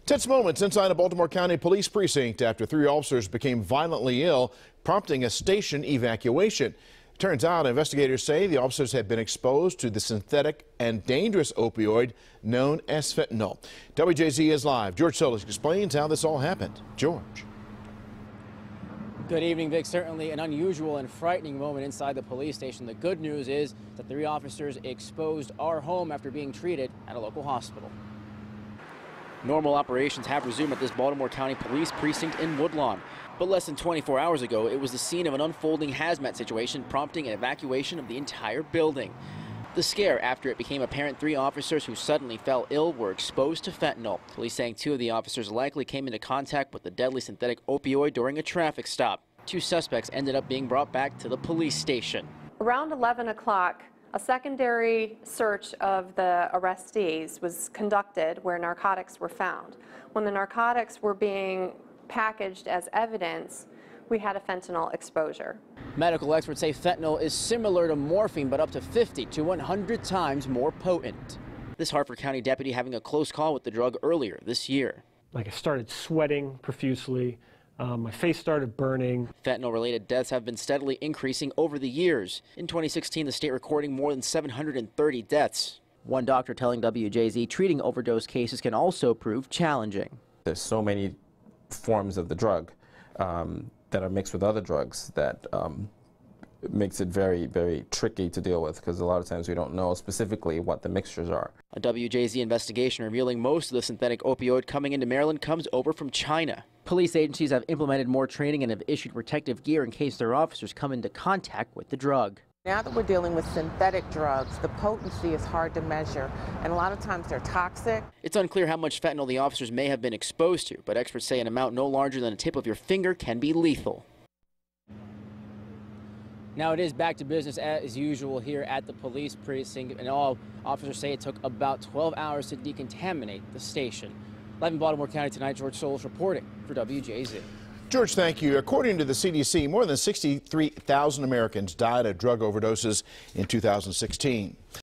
Tense moments inside a Baltimore County police precinct after 3 officers became violently ill, prompting a station evacuation. Turns out investigators say the officers had been exposed to the synthetic and dangerous opioid known as fentanyl. WJZ is live. George Solis explains how this all happened. George. Good evening, Vic. Certainly an unusual and frightening moment inside the police station. The good news is that 3 officers exposed our home after being treated at a local hospital. Normal operations have resumed at this Baltimore County police precinct in Woodlawn. But less than 24 hours ago, it was the scene of an unfolding hazmat situation, prompting an evacuation of the entire building. The scare after it became apparent 3 officers who suddenly fell ill were exposed to fentanyl. Police saying 2 of the officers likely came into contact with the deadly synthetic opioid during a traffic stop. 2 suspects ended up being brought back to the police station. Around 11 o'clock, a secondary search of the arrestees was conducted where narcotics were found. When the narcotics were being packaged as evidence, we had a fentanyl exposure. Medical experts say fentanyl is similar to morphine, but up to 50 to 100 times more potent. This Harford County deputy having a close call with the drug earlier this year. I started sweating profusely. My face started burning. Fentanyl-related deaths have been steadily increasing over the years. In 2016, the state recording more than 730 deaths. One doctor telling WJZ treating overdose cases can also prove challenging. There's so many forms of the drug that are mixed with other drugs that makes it very, very tricky to deal with, because a lot of times we don't know specifically what the mixtures are. A WJZ investigation revealing most of the synthetic opioid coming into Maryland comes over from China. Police agencies have implemented more training and have issued protective gear in case their officers come into contact with the drug. Now that we're dealing with synthetic drugs, the potency is hard to measure, and a lot of times they're toxic. It's unclear how much fentanyl the officers may have been exposed to, but experts say an amount no larger than the tip of your finger can be lethal. Now it is back to business as usual here at the police precinct, and all officers say it took about 12 hours to decontaminate the station. Live in Baltimore County tonight, George Solis reporting for WJZ. George, thank you. According to the CDC, more than 63,000 Americans died of drug overdoses in 2016.